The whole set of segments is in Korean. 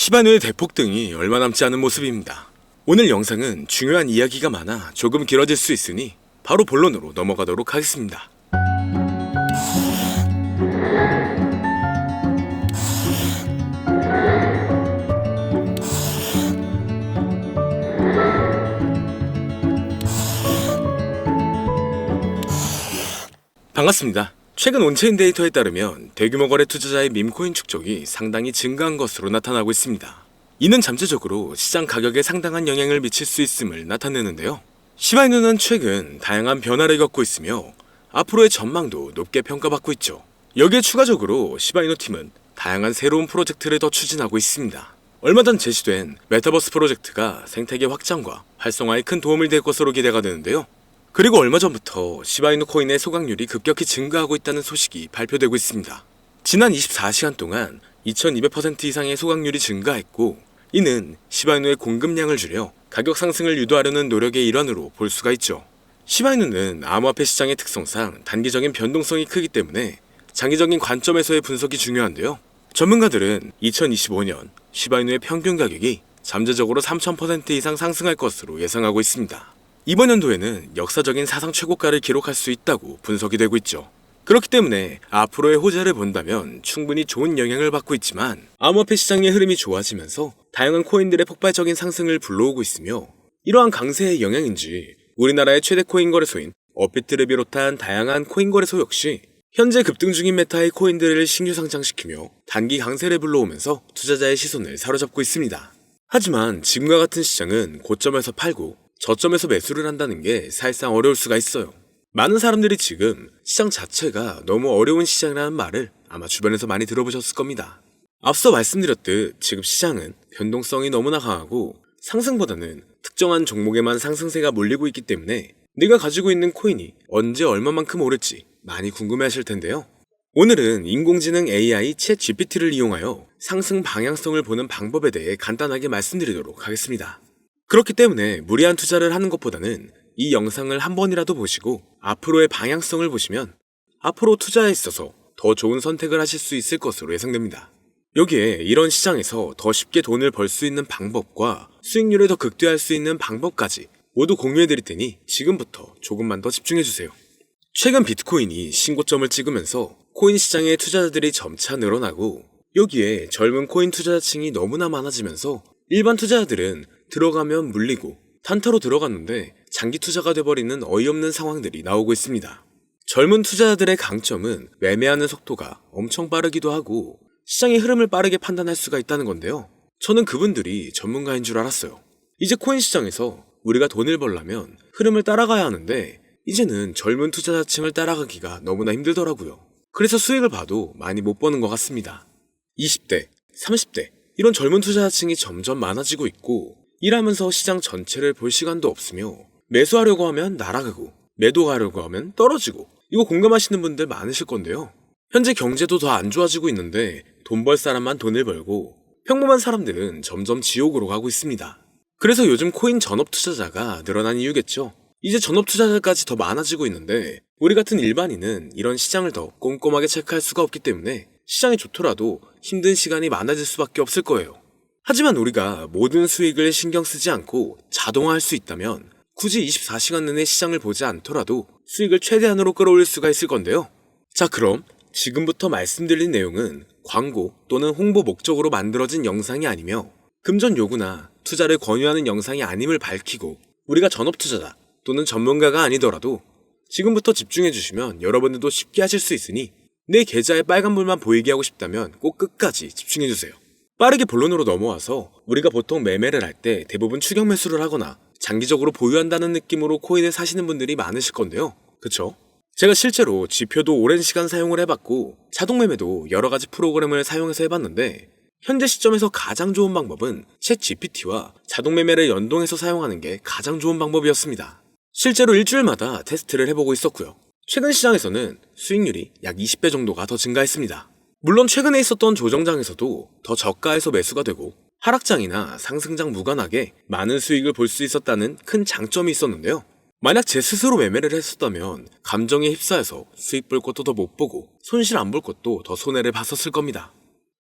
시바누의 대폭등이 얼마 남지 않은 모습입니다. 오늘 영상은 중요한 이야기가 많아 조금 길어질 수 있으니 바로 본론으로 넘어가도록 하겠습니다. 반갑습니다. 최근 온체인 데이터에 따르면 대규모 거래 투자자의 밈코인 축적이 상당히 증가한 것으로 나타나고 있습니다. 이는 잠재적으로 시장 가격에 상당한 영향을 미칠 수 있음을 나타내는데요. 시바이누는 최근 다양한 변화를 겪고 있으며 앞으로의 전망도 높게 평가받고 있죠. 여기에 추가적으로 시바이누 팀은 다양한 새로운 프로젝트를 더 추진하고 있습니다. 얼마 전 제시된 메타버스 프로젝트가 생태계 확장과 활성화에 큰 도움을 될 것으로 기대가 되는데요. 그리고 얼마 전부터 시바이누 코인의 소각률이 급격히 증가하고 있다는 소식이 발표되고 있습니다. 지난 24시간 동안 2200% 이상의 소각률이 증가했고, 이는 시바이누의 공급량을 줄여 가격 상승을 유도하려는 노력의 일환으로 볼 수가 있죠. 시바이누는 암호화폐 시장의 특성상 단기적인 변동성이 크기 때문에 장기적인 관점에서의 분석이 중요한데요. 전문가들은 2025년 시바이누의 평균 가격이 잠재적으로 3000% 이상 상승할 것으로 예상하고 있습니다. 이번 연도에는 역사적인 사상 최고가를 기록할 수 있다고 분석이 되고 있죠. 그렇기 때문에 앞으로의 호재를 본다면 충분히 좋은 영향을 받고 있지만, 암호화폐 시장의 흐름이 좋아지면서 다양한 코인들의 폭발적인 상승을 불러오고 있으며, 이러한 강세의 영향인지 우리나라의 최대 코인 거래소인 업비트를 비롯한 다양한 코인 거래소 역시 현재 급등 중인 메타의 코인들을 신규 상장시키며 단기 강세를 불러오면서 투자자의 시선을 사로잡고 있습니다. 하지만 지금과 같은 시장은 고점에서 팔고 저점에서 매수를 한다는 게 사실상 어려울 수가 있어요. 많은 사람들이 지금 시장 자체가 너무 어려운 시장이라는 말을 아마 주변에서 많이 들어보셨을 겁니다. 앞서 말씀드렸듯 지금 시장은 변동성이 너무나 강하고 상승보다는 특정한 종목에만 상승세가 몰리고 있기 때문에 내가 가지고 있는 코인이 언제 얼마만큼 오를지 많이 궁금해하실 텐데요. 오늘은 인공지능 AI 챗 GPT를 이용하여 상승 방향성을 보는 방법에 대해 간단하게 말씀드리도록 하겠습니다. 그렇기 때문에 무리한 투자를 하는 것보다는 이 영상을 한 번이라도 보시고 앞으로의 방향성을 보시면 앞으로 투자에 있어서 더 좋은 선택을 하실 수 있을 것으로 예상됩니다. 여기에 이런 시장에서 더 쉽게 돈을 벌 수 있는 방법과 수익률을 더 극대화할 수 있는 방법까지 모두 공유해드릴 테니 지금부터 조금만 더 집중해주세요. 최근 비트코인이 신고점을 찍으면서 코인 시장의 투자자들이 점차 늘어나고, 여기에 젊은 코인 투자자층이 너무나 많아지면서 일반 투자자들은 들어가면 물리고 단타로 들어갔는데 장기 투자가 돼버리는 어이없는 상황들이 나오고 있습니다. 젊은 투자자들의 강점은 매매하는 속도가 엄청 빠르기도 하고 시장의 흐름을 빠르게 판단할 수가 있다는 건데요. 저는 그분들이 전문가인 줄 알았어요. 이제 코인 시장에서 우리가 돈을 벌려면 흐름을 따라가야 하는데 이제는 젊은 투자자층을 따라가기가 너무나 힘들더라고요. 그래서 수익을 봐도 많이 못 버는 것 같습니다. 20대, 30대 이런 젊은 투자자층이 점점 많아지고 있고, 일하면서 시장 전체를 볼 시간도 없으며 매수하려고 하면 날아가고 매도하려고 하면 떨어지고, 이거 공감하시는 분들 많으실 건데요. 현재 경제도 더 안 좋아지고 있는데 돈 벌 사람만 돈을 벌고 평범한 사람들은 점점 지옥으로 가고 있습니다. 그래서 요즘 코인 전업 투자자가 늘어난 이유겠죠. 이제 전업 투자자까지 더 많아지고 있는데 우리 같은 일반인은 이런 시장을 더 꼼꼼하게 체크할 수가 없기 때문에 시장이 좋더라도 힘든 시간이 많아질 수밖에 없을 거예요. 하지만 우리가 모든 수익을 신경 쓰지 않고 자동화할 수 있다면 굳이 24시간 내내 시장을 보지 않더라도 수익을 최대한으로 끌어올릴 수가 있을 건데요. 자, 그럼 지금부터 말씀드린 내용은 광고 또는 홍보 목적으로 만들어진 영상이 아니며 금전 요구나 투자를 권유하는 영상이 아님을 밝히고, 우리가 전업 투자자 또는 전문가가 아니더라도 지금부터 집중해 주시면 여러분들도 쉽게 하실 수 있으니 내 계좌에 빨간불만 보이게 하고 싶다면 꼭 끝까지 집중해 주세요. 빠르게 본론으로 넘어와서, 우리가 보통 매매를 할 때 대부분 추격 매수를 하거나 장기적으로 보유한다는 느낌으로 코인을 사시는 분들이 많으실 건데요. 그쵸? 제가 실제로 지표도 오랜 시간 사용을 해봤고 자동 매매도 여러 가지 프로그램을 사용해서 해봤는데, 현재 시점에서 가장 좋은 방법은 챗 GPT와 자동 매매를 연동해서 사용하는 게 가장 좋은 방법이었습니다. 실제로 일주일마다 테스트를 해보고 있었고요. 최근 시장에서는 수익률이 약 20배 정도가 더 증가했습니다. 물론 최근에 있었던 조정장에서도 더 저가에서 매수가 되고 하락장이나 상승장 무관하게 많은 수익을 볼 수 있었다는 큰 장점이 있었는데요. 만약 제 스스로 매매를 했었다면 감정에 휩싸여서 수익 볼 것도 더 못 보고 손실 안 볼 것도 더 손해를 봤었을 겁니다.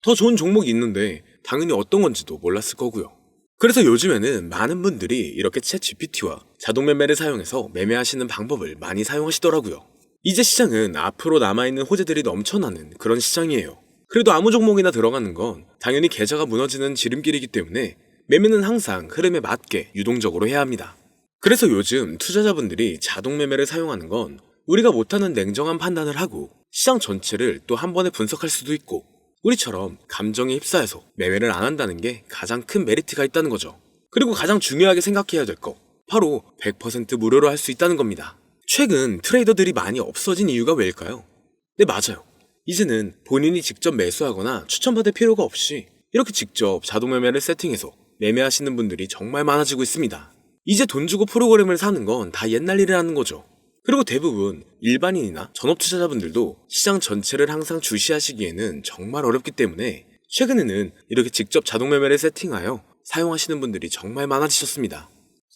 더 좋은 종목이 있는데 당연히 어떤 건지도 몰랐을 거고요. 그래서 요즘에는 많은 분들이 이렇게 챗 GPT와 자동 매매를 사용해서 매매하시는 방법을 많이 사용하시더라고요. 이제 시장은 앞으로 남아있는 호재들이 넘쳐나는 그런 시장이에요. 그래도 아무 종목이나 들어가는 건 당연히 계좌가 무너지는 지름길이기 때문에 매매는 항상 흐름에 맞게 유동적으로 해야 합니다. 그래서 요즘 투자자분들이 자동 매매를 사용하는 건 우리가 못하는 냉정한 판단을 하고 시장 전체를 또 한 번에 분석할 수도 있고 우리처럼 감정에 휩싸여서 매매를 안 한다는 게 가장 큰 메리트가 있다는 거죠. 그리고 가장 중요하게 생각해야 될 거 바로 100% 무료로 할 수 있다는 겁니다. 최근 트레이더들이 많이 없어진 이유가 왜일까요? 네, 맞아요. 이제는 본인이 직접 매수하거나 추천받을 필요가 없이 이렇게 직접 자동 매매를 세팅해서 매매하시는 분들이 정말 많아지고 있습니다. 이제 돈 주고 프로그램을 사는 건 다 옛날 일이라는 거죠. 그리고 대부분 일반인이나 전업 투자자분들도 시장 전체를 항상 주시하시기에는 정말 어렵기 때문에 최근에는 이렇게 직접 자동 매매를 세팅하여 사용하시는 분들이 정말 많아지셨습니다.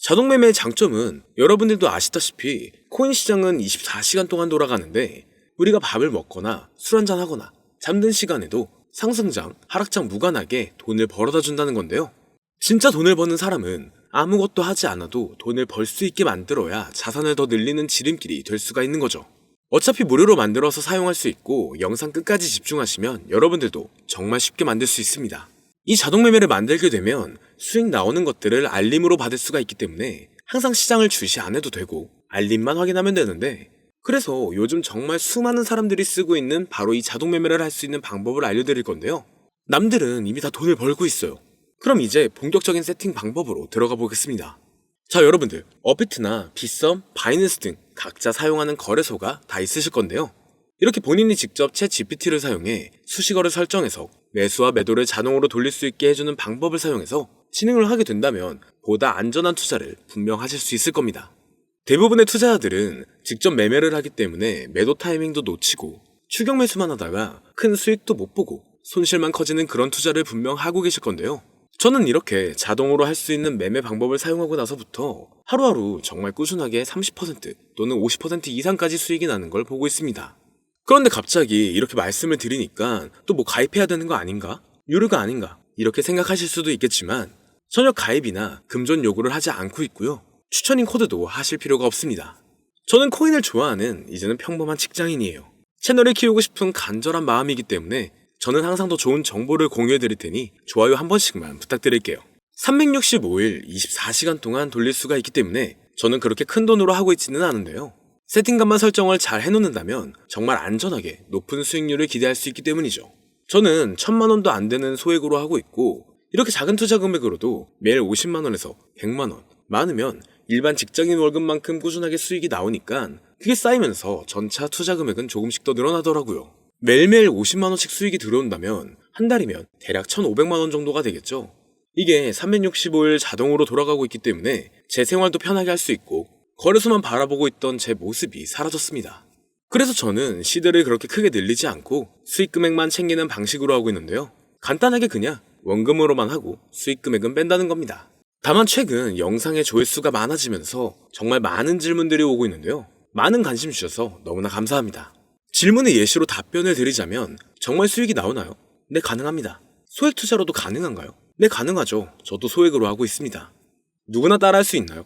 자동 매매의 장점은 여러분들도 아시다시피 코인 시장은 24시간 동안 돌아가는데 우리가 밥을 먹거나 술 한잔 하거나 잠든 시간에도 상승장, 하락장 무관하게 돈을 벌어다 준다는 건데요. 진짜 돈을 버는 사람은 아무것도 하지 않아도 돈을 벌 수 있게 만들어야 자산을 더 늘리는 지름길이 될 수가 있는 거죠. 어차피 무료로 만들어서 사용할 수 있고 영상 끝까지 집중하시면 여러분들도 정말 쉽게 만들 수 있습니다. 이 자동 매매를 만들게 되면 수익 나오는 것들을 알림으로 받을 수가 있기 때문에 항상 시장을 주시 안 해도 되고 알림만 확인하면 되는데 그래서 요즘 정말 수많은 사람들이 쓰고 있는 바로 이 자동 매매를 할 수 있는 방법을 알려드릴 건데요. 남들은 이미 다 돈을 벌고 있어요. 그럼 이제 본격적인 세팅 방법으로 들어가 보겠습니다. 자, 여러분들 업비트나 빗썸, 바이낸스 등 각자 사용하는 거래소가 다 있으실 건데요. 이렇게 본인이 직접 챗 GPT를 사용해 수식어를 설정해서 매수와 매도를 자동으로 돌릴 수 있게 해주는 방법을 사용해서 진행을 하게 된다면 보다 안전한 투자를 분명 하실 수 있을 겁니다. 대부분의 투자자들은 직접 매매를 하기 때문에 매도 타이밍도 놓치고 추격 매수만 하다가 큰 수익도 못 보고 손실만 커지는 그런 투자를 분명 하고 계실 건데요. 저는 이렇게 자동으로 할 수 있는 매매 방법을 사용하고 나서부터 하루하루 정말 꾸준하게 30% 또는 50% 이상까지 수익이 나는 걸 보고 있습니다. 그런데 갑자기 이렇게 말씀을 드리니까 또 뭐 가입해야 되는 거 아닌가? 유료가 아닌가? 이렇게 생각하실 수도 있겠지만 전혀 가입이나 금전 요구를 하지 않고 있고요. 추천인 코드도 하실 필요가 없습니다. 저는 코인을 좋아하는 이제는 평범한 직장인이에요. 채널을 키우고 싶은 간절한 마음이기 때문에 저는 항상 더 좋은 정보를 공유해드릴 테니 좋아요 한 번씩만 부탁드릴게요. 365일 24시간 동안 돌릴 수가 있기 때문에 저는 그렇게 큰 돈으로 하고 있지는 않은데요. 세팅값만 설정을 잘 해놓는다면 정말 안전하게 높은 수익률을 기대할 수 있기 때문이죠. 저는 1000만원도 안 되는 소액으로 하고 있고 이렇게 작은 투자 금액으로도 매일 50만원에서 100만원, 많으면 일반 직장인 월급만큼 꾸준하게 수익이 나오니까 그게 쌓이면서 전차 투자 금액은 조금씩 더 늘어나더라고요. 매일매일 50만원씩 수익이 들어온다면 한 달이면 대략 1500만원 정도가 되겠죠. 이게 365일 자동으로 돌아가고 있기 때문에 제 생활도 편하게 할 수 있고 거래소만 바라보고 있던 제 모습이 사라졌습니다. 그래서 저는 시드를 그렇게 크게 늘리지 않고 수익 금액만 챙기는 방식으로 하고 있는데요. 간단하게 그냥 원금으로만 하고 수익 금액은 뺀다는 겁니다. 다만 최근 영상의 조회수가 많아지면서 정말 많은 질문들이 오고 있는데요. 많은 관심 주셔서 너무나 감사합니다. 질문의 예시로 답변을 드리자면 정말 수익이 나오나요? 네, 가능합니다. 소액 투자로도 가능한가요? 네, 가능하죠. 저도 소액으로 하고 있습니다. 누구나 따라할 수 있나요?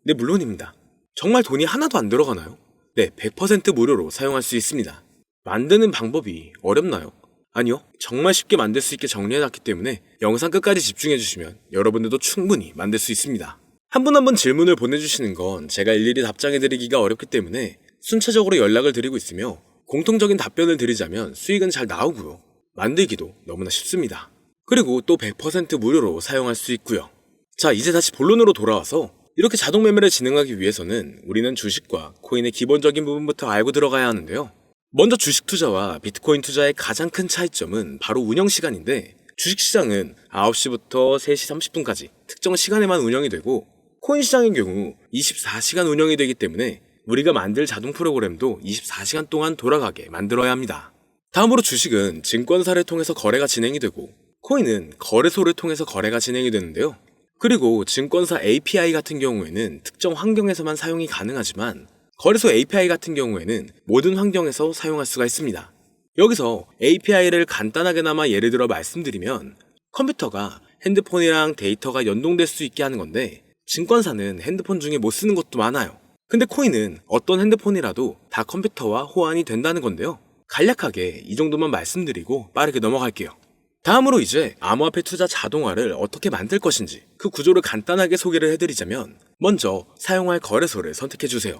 네, 물론입니다. 정말 돈이 하나도 안 들어가나요? 네, 100% 무료로 사용할 수 있습니다. 만드는 방법이 어렵나요? 아니요, 정말 쉽게 만들 수 있게 정리해놨기 때문에 영상 끝까지 집중해주시면 여러분들도 충분히 만들 수 있습니다. 한 분 한 분 질문을 보내주시는 건 제가 일일이 답장해드리기가 어렵기 때문에 순차적으로 연락을 드리고 있으며 공통적인 답변을 드리자면 수익은 잘 나오고요. 만들기도 너무나 쉽습니다. 그리고 또 100% 무료로 사용할 수 있고요. 자, 이제 다시 본론으로 돌아와서 이렇게 자동 매매를 진행하기 위해서는 우리는 주식과 코인의 기본적인 부분부터 알고 들어가야 하는데요. 먼저 주식 투자와 비트코인 투자의 가장 큰 차이점은 바로 운영 시간인데 주식시장은 9시부터 3시 30분까지 특정 시간에만 운영이 되고 코인 시장의 경우 24시간 운영이 되기 때문에 우리가 만들 자동 프로그램도 24시간 동안 돌아가게 만들어야 합니다. 다음으로 주식은 증권사를 통해서 거래가 진행이 되고 코인은 거래소를 통해서 거래가 진행이 되는데요. 그리고 증권사 API 같은 경우에는 특정 환경에서만 사용이 가능하지만 거래소 API 같은 경우에는 모든 환경에서 사용할 수가 있습니다. 여기서 API를 간단하게나마 예를 들어 말씀드리면 컴퓨터가 핸드폰이랑 데이터가 연동될 수 있게 하는 건데 증권사는 핸드폰 중에 못 쓰는 것도 많아요. 근데 코인은 어떤 핸드폰이라도 다 컴퓨터와 호환이 된다는 건데요. 간략하게 이 정도만 말씀드리고 빠르게 넘어갈게요. 다음으로 이제 암호화폐 투자 자동화를 어떻게 만들 것인지 그 구조를 간단하게 소개를 해드리자면 먼저 사용할 거래소를 선택해주세요.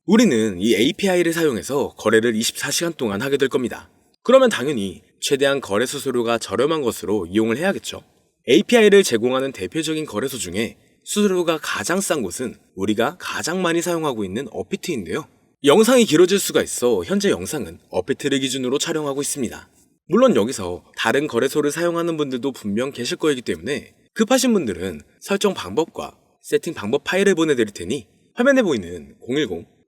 우리는 이 API를 사용해서 거래를 24시간 동안 하게 될 겁니다. 그러면 당연히 최대한 거래 수수료가 저렴한 것으로 이용을 해야겠죠. API를 제공하는 대표적인 거래소 중에 수수료가 가장 싼 곳은 우리가 가장 많이 사용하고 있는 업비트인데요. 영상이 길어질 수가 있어 현재 영상은 업비트를 기준으로 촬영하고 있습니다. 물론 여기서 다른 거래소를 사용하는 분들도 분명 계실 거이기 때문에 급하신 분들은 설정 방법과 세팅 방법 파일을 보내드릴 테니 화면에 보이는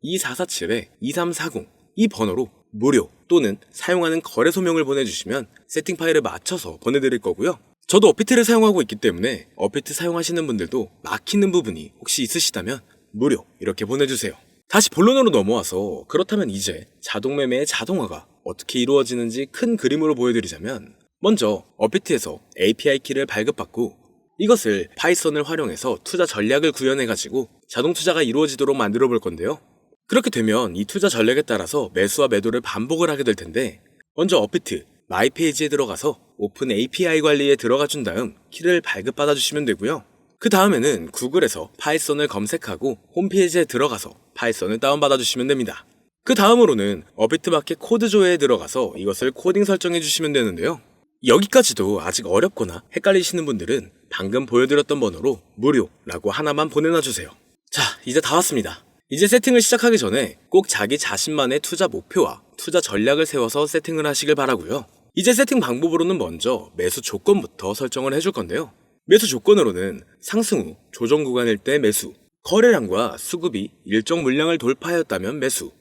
010-2447-2340 이 번호로 무료 또는 사용하는 거래소명을 보내주시면 세팅 파일을 맞춰서 보내드릴 거고요. 저도 업비트를 사용하고 있기 때문에 업비트 사용하시는 분들도 막히는 부분이 혹시 있으시다면 무료 이렇게 보내주세요. 다시 본론으로 넘어와서 그렇다면 이제 자동매매의 자동화가 어떻게 이루어지는지 큰 그림으로 보여드리자면 먼저 업비트에서 API 키를 발급받고 이것을 파이썬을 활용해서 투자 전략을 구현해가지고 자동 투자가 이루어지도록 만들어 볼 건데요. 그렇게 되면 이 투자 전략에 따라서 매수와 매도를 반복을 하게 될 텐데 먼저 업비트 마이 페이지에 들어가서 오픈 API 관리에 들어가 준 다음 키를 발급받아 주시면 되고요. 그 다음에는 구글에서 파이썬을 검색하고 홈페이지에 들어가서 파이썬을 다운받아 주시면 됩니다. 그 다음으로는 업비트 마켓 코드 조회에 들어가서 이것을 코딩 설정해 주시면 되는데요. 여기까지도 아직 어렵거나 헷갈리시는 분들은 방금 보여드렸던 번호로 무료라고 하나만 보내놔 주세요. 자, 이제 다 왔습니다. 이제 세팅을 시작하기 전에 꼭 자기 자신만의 투자 목표와 투자 전략을 세워서 세팅을 하시길 바라고요. 이제 세팅 방법으로는 먼저 매수 조건부터 설정을 해줄 건데요. 매수 조건으로는 상승 후 조정 구간일 때 매수, 거래량과 수급이 일정 물량을 돌파하였다면 매수,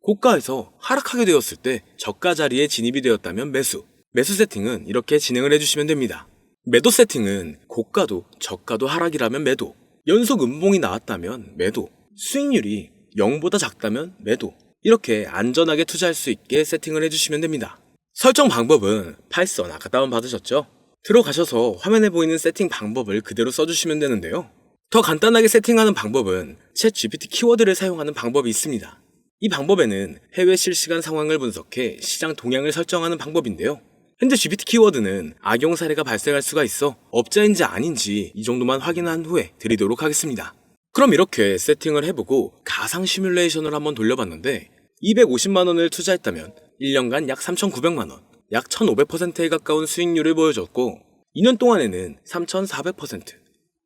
고가에서 하락하게 되었을 때 저가 자리에 진입이 되었다면 매수, 매수 세팅은 이렇게 진행을 해주시면 됩니다. 매도 세팅은 고가도 저가도 하락이라면 매도, 연속 음봉이 나왔다면 매도, 수익률이 0보다 작다면 매도, 이렇게 안전하게 투자할 수 있게 세팅을 해주시면 됩니다. 설정 방법은 파이썬 아까 다운받으셨죠? 들어가셔서 화면에 보이는 세팅 방법을 그대로 써주시면 되는데요. 더 간단하게 세팅하는 방법은 챗 GPT 키워드를 사용하는 방법이 있습니다. 이 방법에는 해외 실시간 상황을 분석해 시장 동향을 설정하는 방법인데요. 현재 GPT 키워드는 악용 사례가 발생할 수가 있어 업자인지 아닌지 이 정도만 확인한 후에 드리도록 하겠습니다. 그럼 이렇게 세팅을 해보고 가상 시뮬레이션을 한번 돌려봤는데 250만원을 투자했다면 1년간 약 3,900만원, 약 1,500%에 가까운 수익률을 보여줬고 2년 동안에는 3,400%,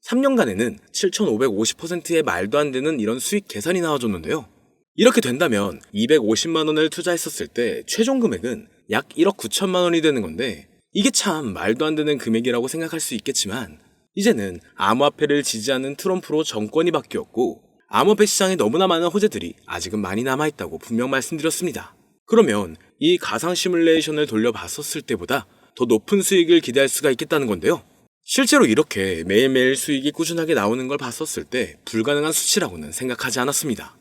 3년간에는 7,550%의 말도 안 되는 이런 수익 계산이 나와줬는데요. 이렇게 된다면 250만원을 투자했었을 때 최종 금액은 약 1억 9천만원이 되는 건데 이게 참 말도 안 되는 금액이라고 생각할 수 있겠지만 이제는 암호화폐를 지지하는 트럼프로 정권이 바뀌었고 암호화폐 시장에 너무나 많은 호재들이 아직은 많이 남아있다고 분명 말씀드렸습니다. 그러면 이 가상 시뮬레이션을 돌려봤었을 때보다 더 높은 수익을 기대할 수가 있겠다는 건데요. 실제로 이렇게 매일매일 수익이 꾸준하게 나오는 걸 봤었을 때 불가능한 수치라고는 생각하지 않았습니다.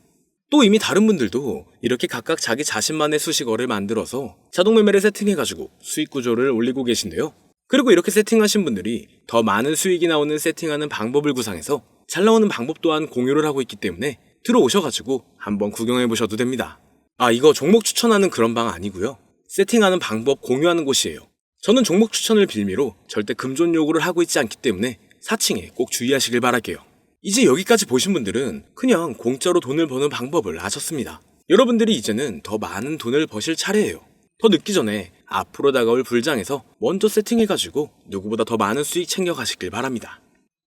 또 이미 다른 분들도 이렇게 각각 자기 자신만의 수식어를 만들어서 자동매매를 세팅해가지고 수익 구조를 올리고 계신데요. 그리고 이렇게 세팅하신 분들이 더 많은 수익이 나오는 세팅하는 방법을 구상해서 잘 나오는 방법 또한 공유를 하고 있기 때문에 들어오셔가지고 한번 구경해보셔도 됩니다. 아, 이거 종목 추천하는 그런 방 아니고요. 세팅하는 방법 공유하는 곳이에요. 저는 종목 추천을 빌미로 절대 금전 요구를 하고 있지 않기 때문에 사칭에 꼭 주의하시길 바랄게요. 이제 여기까지 보신 분들은 그냥 공짜로 돈을 버는 방법을 아셨습니다. 여러분들이 이제는 더 많은 돈을 버실 차례예요. 더 늦기 전에 앞으로 다가올 불장에서 먼저 세팅해가지고 누구보다 더 많은 수익 챙겨가시길 바랍니다.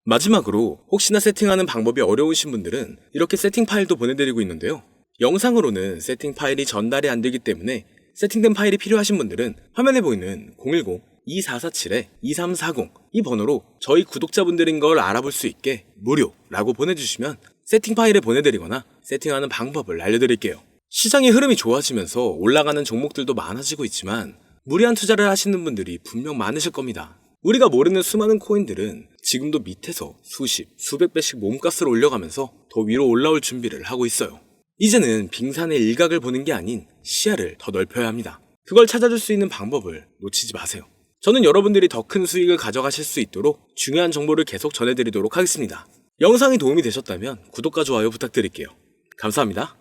마지막으로 혹시나 세팅하는 방법이 어려우신 분들은 이렇게 세팅 파일도 보내드리고 있는데요. 영상으로는 세팅 파일이 전달이 안 되기 때문에 세팅된 파일이 필요하신 분들은 화면에 보이는 010-2447-2340 이 번호로 저희 구독자분들인 걸 알아볼 수 있게 무료라고 보내주시면 세팅 파일을 보내드리거나 세팅하는 방법을 알려드릴게요. 시장의 흐름이 좋아지면서 올라가는 종목들도 많아지고 있지만 무리한 투자를 하시는 분들이 분명 많으실 겁니다. 우리가 모르는 수많은 코인들은 지금도 밑에서 수십, 수백 배씩 몸값을 올려가면서 더 위로 올라올 준비를 하고 있어요. 이제는 빙산의 일각을 보는 게 아닌 시야를 더 넓혀야 합니다. 그걸 찾아줄 수 있는 방법을 놓치지 마세요. 저는 여러분들이 더 큰 수익을 가져가실 수 있도록 중요한 정보를 계속 전해드리도록 하겠습니다. 영상이 도움이 되셨다면 구독과 좋아요 부탁드릴게요. 감사합니다.